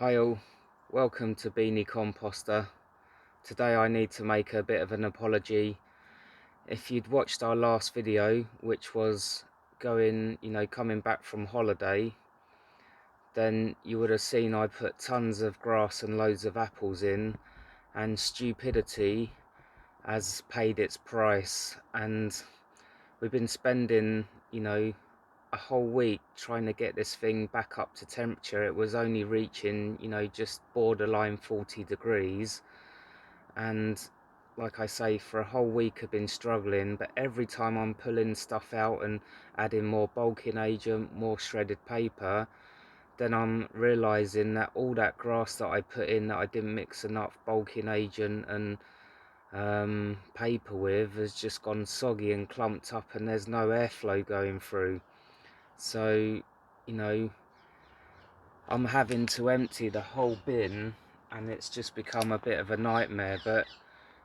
Hi all, welcome to Beanie Composter. Today I need to make a bit of an apology. If you'd watched our last video, which was coming back from holiday, then you would have seen I put tons of grass and loads of apples in, and stupidity has paid its price, and we've been spending, a whole week trying to get this thing back up to temperature. It was only reaching, just borderline 40 degrees. And like I say, for a whole week I've been struggling, but every time I'm pulling stuff out and adding more bulking agent, more shredded paper, then I'm realizing that all that grass that I put in that I didn't mix enough bulking agent and paper with has just gone soggy and clumped up, and there's no airflow going through. So, I'm having to empty the whole bin, and it's just become a bit of a nightmare. But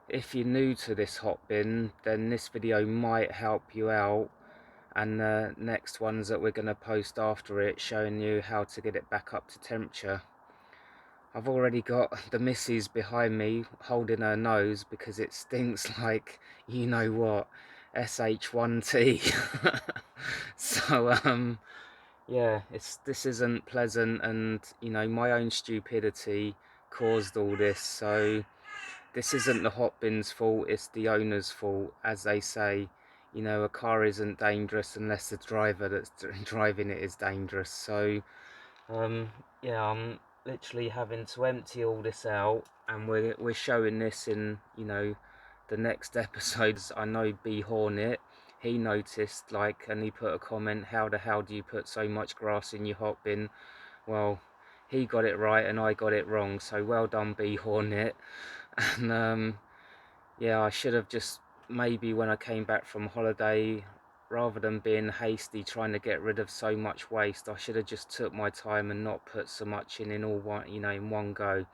if you're new to this Hotbin, then this video might help you out, and the next ones that we're going to post after it showing you how to get it back up to temperature. I've already got the missus behind me holding her nose because it stinks like you know what, SH1T. So yeah, this isn't pleasant, and my own stupidity caused all this. So this isn't the Hotbin's fault, it's the owner's fault. As they say, a car isn't dangerous unless the driver that's driving it is dangerous. So yeah, I'm literally having to empty all this out, and we're showing this in the next episodes. I know B Hornet, he noticed, and he put a comment, how the hell do you put so much grass in your Hotbin? Well, he got it right and I got it wrong, so well done B Hornet. And yeah, I should have just, maybe when I came back from holiday, rather than being hasty trying to get rid of so much waste, I should have just took my time and not put so much in all one, in one go.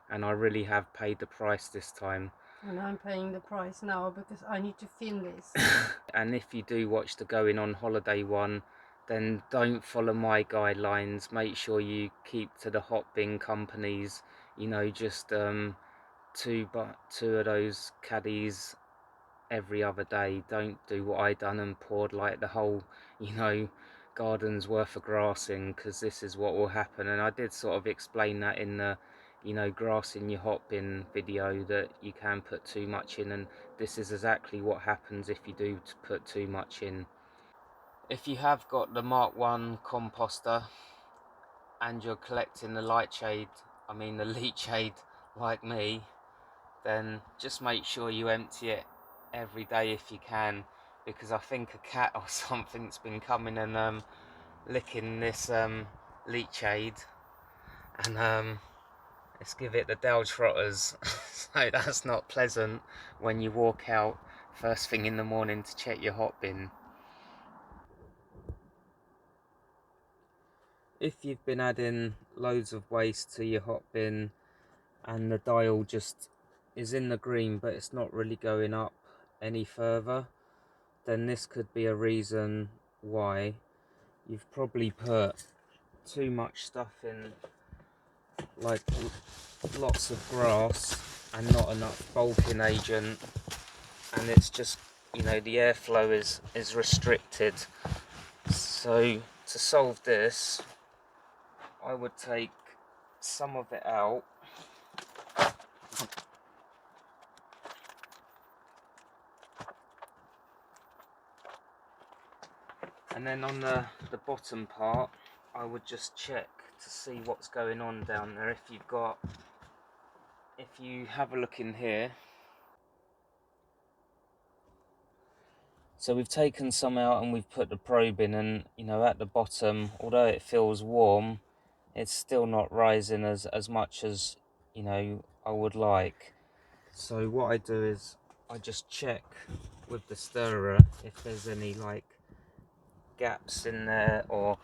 And I really have paid the price this time. And I'm paying the price now because I need to film this. And if you do watch the going on holiday one, then don't follow my guidelines. Make sure you keep to the Hotbin companies, just two of those caddies every other day. Don't do what I done and poured like the whole garden's worth of grass in, because this is what will happen. And I did sort of explain that in the grass in your Hotbin video, that you can put too much in, and this is exactly what happens if you do put too much in. If you have got the Mark 1 composter and you're collecting the Leachate like me, then just make sure you empty it every day if you can, because I think a cat or something's been coming and licking this Leachate, and let's give it the Del Trotters. So that's not pleasant when you walk out first thing in the morning to check your Hotbin. If you've been adding loads of waste to your Hotbin and the dial just is in the green but it's not really going up any further, then this could be a reason why. You've probably put too much stuff in, like lots of grass and not enough bulking agent, and it's just, the airflow is restricted. So to solve this, I would take some of it out, and then on the bottom part I would just check to see what's going on down there. If you have a look in here, so we've taken some out and we've put the probe in, and at the bottom, although it feels warm, it's still not rising as much as I would like. So what I do is I just check with the stirrer if there's any gaps in there, or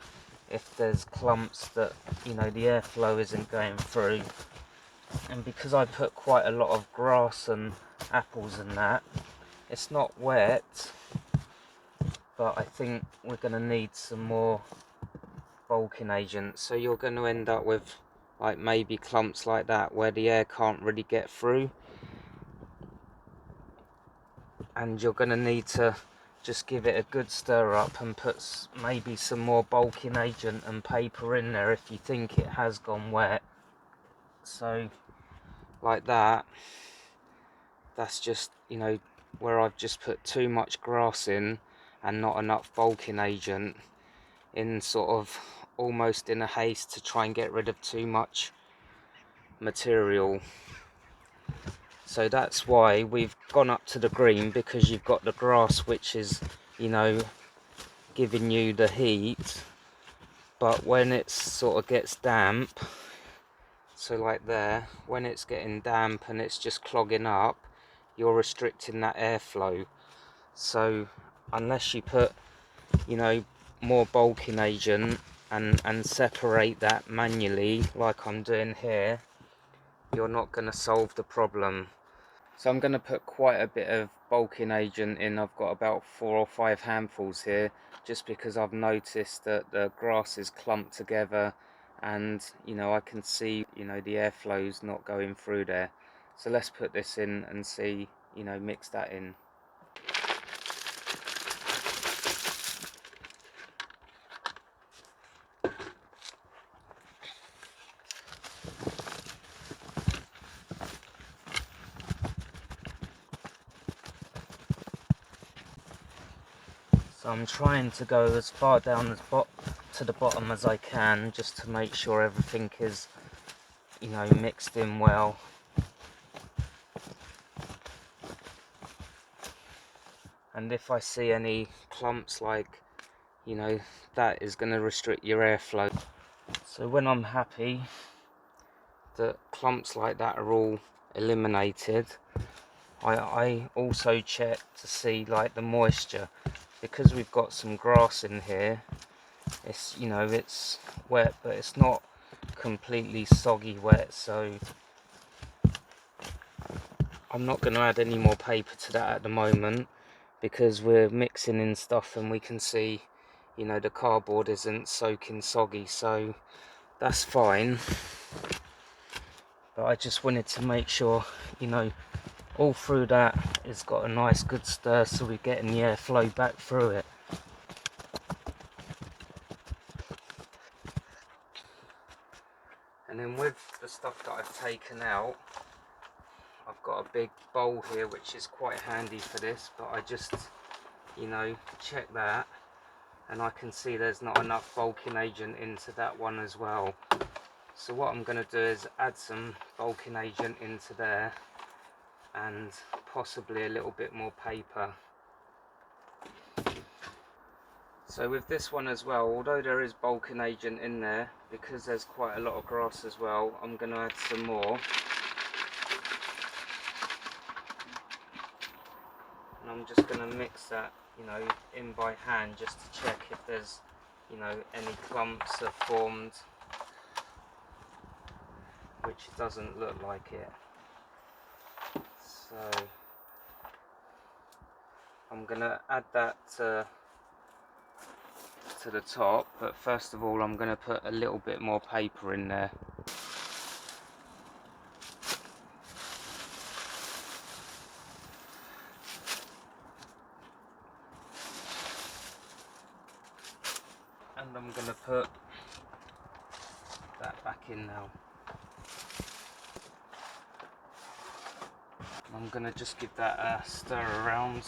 if there's clumps that the airflow isn't going through. And because I put quite a lot of grass and apples in that, it's not wet, but I think we're going to need some more bulking agent. So you're going to end up with like maybe clumps like that where the air can't really get through, and you're going to need to just give it a good stir up and put maybe some more bulking agent and paper in there if you think it has gone wet. So like that, that's just, you know, where I've just put too much grass in and not enough bulking agent, in sort of almost in a haste to try and get rid of too much material. So that's why we've gone up to the green, because you've got the grass which is, you know, giving you the heat, but when it sort of gets damp, so like there, when it's getting damp and it's just clogging up, you're restricting that airflow. So unless you put, you know, more bulking agent and separate that manually like I'm doing here, you're not going to solve the problem. So I'm going to put quite a bit of bulking agent in. I've got about 4 or 5 handfuls here, just because I've noticed that the grass is clumped together, and you know, I can see, you know, the airflow's not going through there. So let's put this in and see, you know, mix that in. So I'm trying to go as far down as to the bottom as I can, just to make sure everything is, you know, mixed in well. And if I see any clumps, like, you know, that is going to restrict your airflow. So when I'm happy that clumps like that are all eliminated, I also check to see like the moisture, because we've got some grass in here. It's, you know, it's wet, but it's not completely soggy wet, so I'm not going to add any more paper to that at the moment, because we're mixing in stuff and we can see, you know, the cardboard isn't soaking soggy, so that's fine. But I just wanted to make sure, you know, all through that it's got a nice good stir, so we're getting the airflow back through it. And then with the stuff that I've taken out, I've got a big bowl here which is quite handy for this, but I just, you know, check that, and I can see there's not enough bulking agent into that one as well. So what I'm going to do is add some bulking agent into there, and possibly a little bit more paper. So with this one as well, although there is bulking agent in there, because there's quite a lot of grass as well, I'm going to add some more. And I'm just going to mix that, you know, in by hand, just to check if there's, you know, any clumps have formed, which doesn't look like it. So I'm going to add that to the top, but first of all I'm going to put a little bit more paper in there. And I'm going to put that back in now. I'm going to just give that a stir around.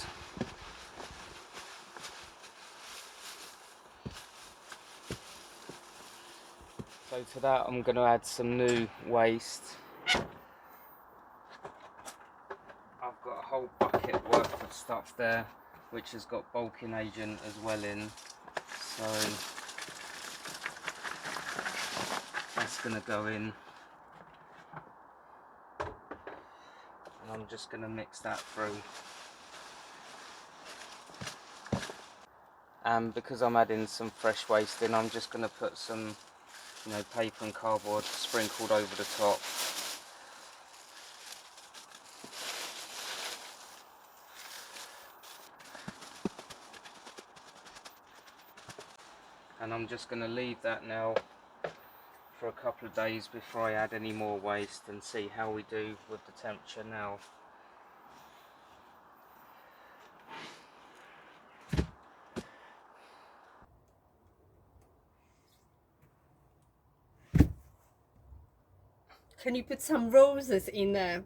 So to that I'm going to add some new waste. I've got a whole bucket worth of stuff there which has got bulking agent as well in, so that's going to go in, and I'm just going to mix that through. And because I'm adding some fresh waste in, I'm just going to put some, you know, paper and cardboard sprinkled over the top. And I'm just going to leave that now for for a couple of days before I add any more waste and see how we do with the temperature now. Can you put some roses in there?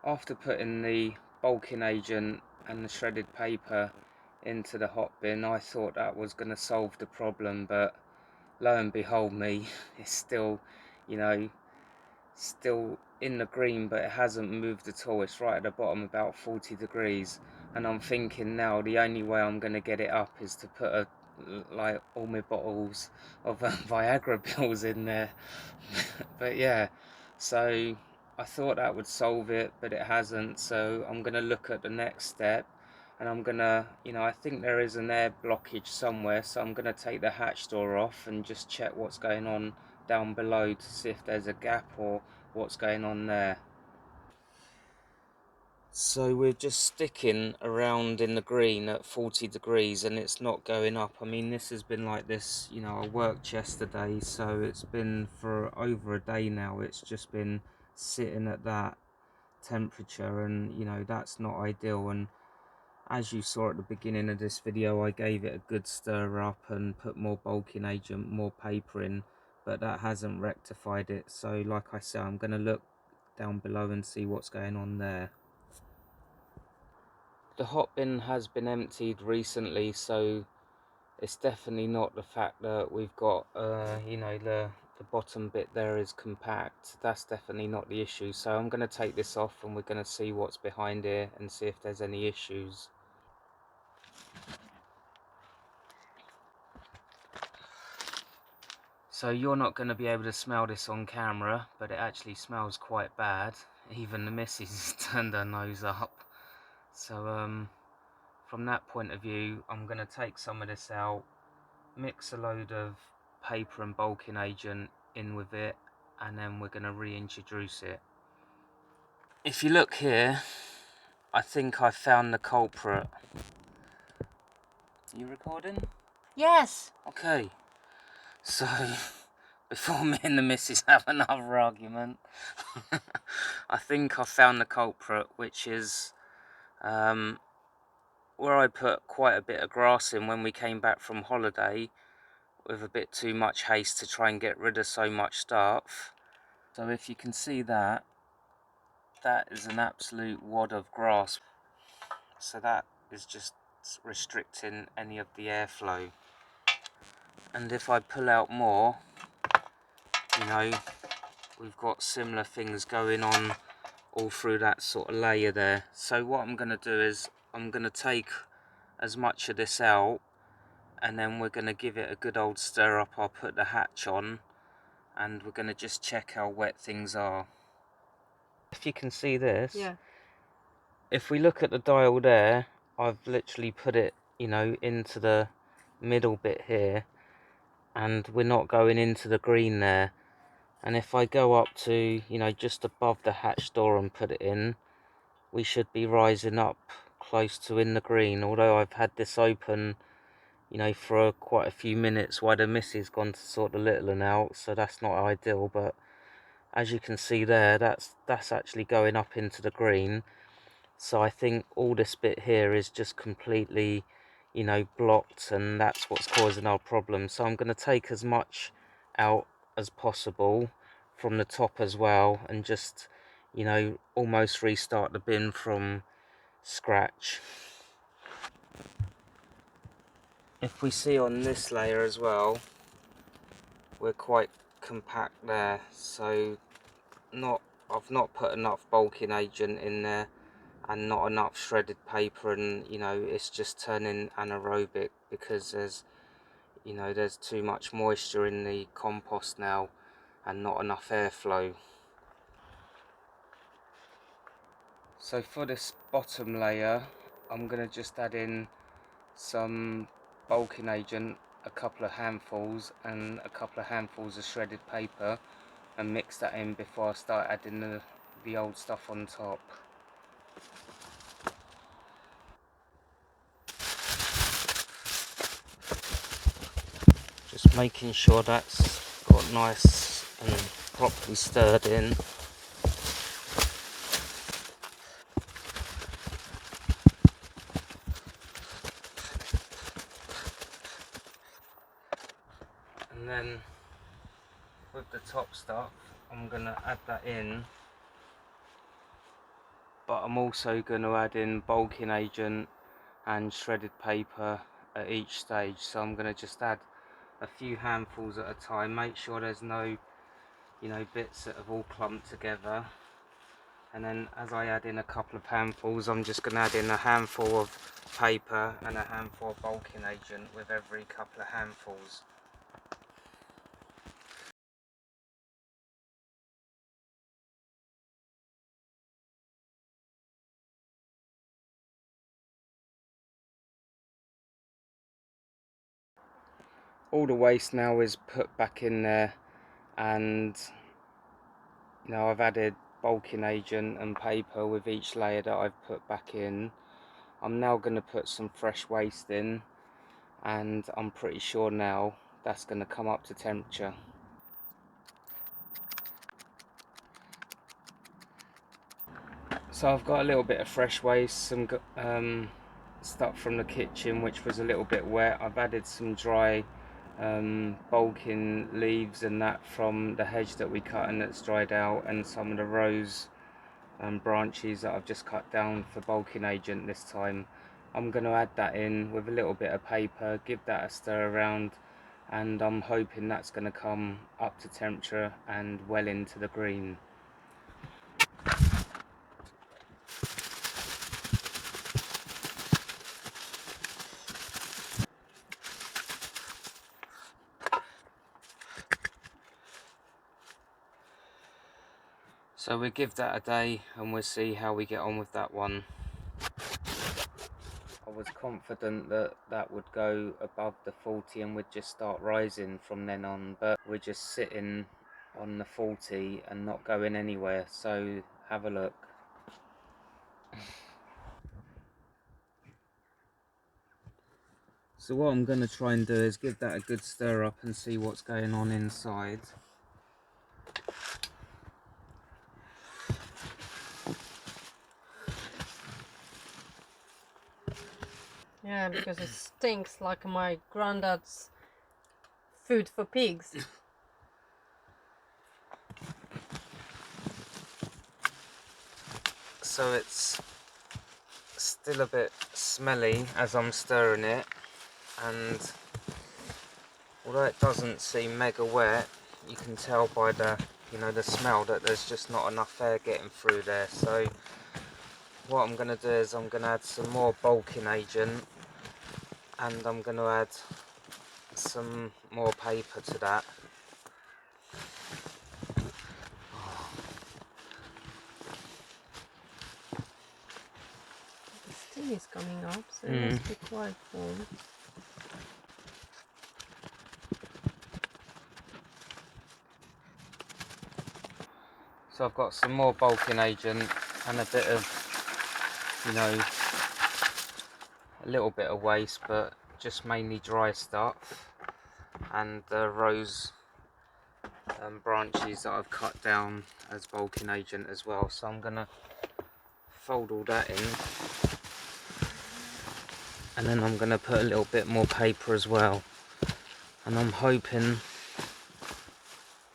After putting the bulking agent and the shredded paper into the hot bin, I thought that was going to solve the problem, but lo and behold me, it's still, you know, still in the green, but it hasn't moved at all. It's right at the bottom, about 40 degrees, and I'm thinking now the only way I'm going to get it up is to put like all my bottles of Viagra pills in there. But yeah, so I thought that would solve it, but it hasn't. So I'm going to look at the next step, and I'm going to, I think there is an air blockage somewhere, so I'm going to take the hatch door off and just check what's going on down below to see if there's a gap or what's going on there. So we're just sticking around in the green at 40 degrees and it's not going up. I mean, this has been like this, I worked yesterday, so it's been for over a day now. It's just been sitting at that temperature, and that's not ideal. And as you saw at the beginning of this video, I gave it a good stir up and put more bulking agent, more paper in, but that hasn't rectified it. So like I said, I'm going to look down below and see what's going on there. The hot bin has been emptied recently, so it's definitely not the fact that we've got, the bottom bit there is compact. That's definitely not the issue. So I'm going to take this off and we're going to see what's behind here and see if there's any issues. So you're not going to be able to smell this on camera, but it actually smells quite bad. Even the missus turned her nose up. So from that point of view, I'm going to take some of this out, mix a load of paper and bulking agent in with it, and then we're going to reintroduce it. If you look here, I think I found the culprit. You recording? Yes. Okay. So before me and the missus have another argument, I think I found the culprit, which is where I put quite a bit of grass in when we came back from holiday with a bit too much haste to try and get rid of so much stuff. So if you can see that, that is an absolute wad of grass. So that is just restricting any of the airflow. And if I pull out more, we've got similar things going on all through that sort of layer there. So what I'm going to do is I'm going to take as much of this out, and then we're going to give it a good old stir up. I'll put the hatch on and we're going to just check how wet things are. If you can see this, Yeah. if we look at the dial there, I've literally put it, into the middle bit here, and we're not going into the green there. And if I go up to, just above the hatch door and put it in, we should be rising up close to in the green. Although I've had this open, for quite a few minutes while the missus gone to sort the little one out, so that's not ideal. But as you can see there, that's actually going up into the green. So I think all this bit here is just completely, blocked, and that's what's causing our problem. So I'm going to take as much out as possible from the top as well, and just, almost restart the bin from scratch. If we see on this layer as well, we're quite compact there, so I've not put enough bulking agent in there and not enough shredded paper, and it's just turning anaerobic because there's too much moisture in the compost now and not enough airflow. So for this bottom layer, I'm going to just add in some bulking agent, a couple of handfuls, and a couple of handfuls of shredded paper, and mix that in before I start adding the old stuff on top. Just making sure that's got nice and properly stirred in. And then with the top stuff, I'm going to add that in, but I'm also going to add in bulking agent and shredded paper at each stage. So I'm going to just add a few handfuls at a time, make sure there's no, you know, bits that have all clumped together. And then as I add in a couple of handfuls, I'm just going to add in a handful of paper and a handful of bulking agent with every couple of handfuls. All the waste now is put back in there, and you know, I've added bulking agent and paper with each layer that I've put back in. I'm now going to put some fresh waste in, and I'm pretty sure now that's going to come up to temperature. So I've got a little bit of fresh waste, some stuff from the kitchen which was a little bit wet. I've added some dry bulking leaves and that from the hedge that we cut and that's dried out, and some of the rose branches that I've just cut down for bulking agent this time. I'm going to add that in with a little bit of paper, give that a stir around, and I'm hoping that's going to come up to temperature and well into the green. So we'll give that a day and we'll see how we get on with that one. I was confident that that would go above the 40 and would just start rising from then on, but we're just sitting on the 40 and not going anywhere, so have a look. So what I'm going to try and do is give that a good stir up and see what's going on inside. Yeah, because it stinks like my granddad's food for pigs. So it's still a bit smelly as I'm stirring it, and although it doesn't seem mega wet, you can tell by the, you know, the smell that there's just not enough air getting through there. So what I'm going to do is I'm going to add some more bulking agent, and I'm going to add some more paper to that. The steam is coming up, so it must be quite warm. So I've got some more bulking agent and a bit of, you know, a little bit of waste, but just mainly dry stuff, and the rose branches that I've cut down as bulking agent as well. So I'm gonna fold all that in, and then I'm gonna put a little bit more paper as well, and I'm hoping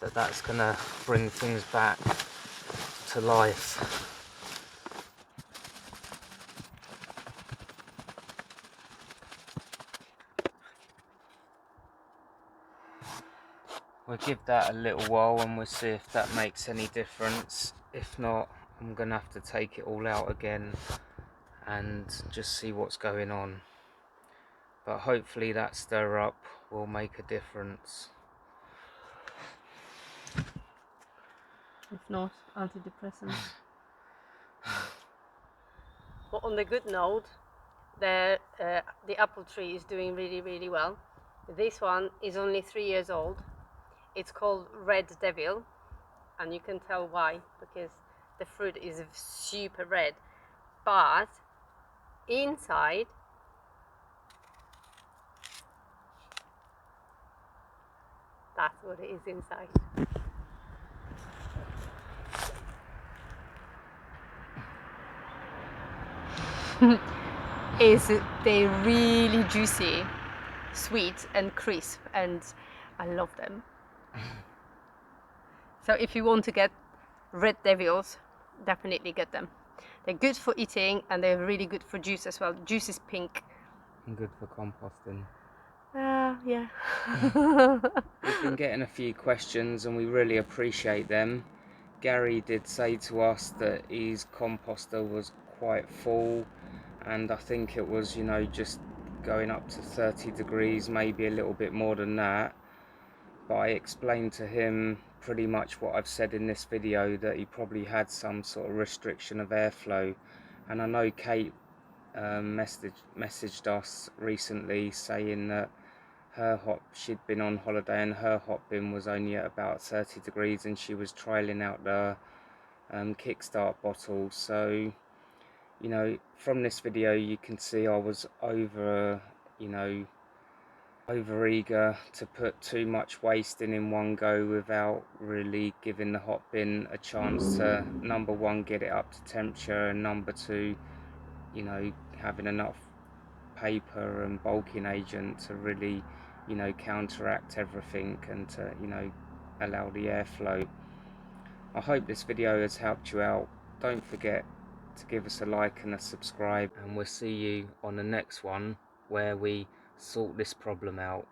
that that's gonna bring things back to life. We'll give that a little while and we'll see if that makes any difference. If not, I'm gonna have to take it all out again and just see what's going on. But hopefully that stir up will make a difference. If not, antidepressants. But on the good note, the apple tree is doing really well. This one is only 3 years old. It's called Red Devil, and you can tell why, because the fruit is super red, but inside that's what it is inside. is they're really juicy, sweet and crisp, and I love them. So if you want to get red devils, definitely get them. They're good for eating and they're really good for juice as well. Juice is pink. And good for composting. Yeah. We've been getting a few questions and we really appreciate them. Gary did say to us that his composter was quite full, and I think it was, you know, just going up to 30 degrees, maybe a little bit more than that. But I explained to him pretty much what I've said in this video, that he probably had some sort of restriction of airflow. And I know Kate messaged us recently saying that she'd been on holiday and her Hotbin was only at about 30 degrees and she was trialing out the kickstart bottle. So, you know, from this video you can see I was over eager to put too much waste in one go without really giving the Hotbin a chance to, number one, get it up to temperature, and number two, you know, having enough paper and bulking agent to really, you know, counteract everything and to, you know, allow the airflow. I hope this video has helped you out. Don't forget to give us a like and a subscribe, and we'll see you on the next one where we sort this problem out.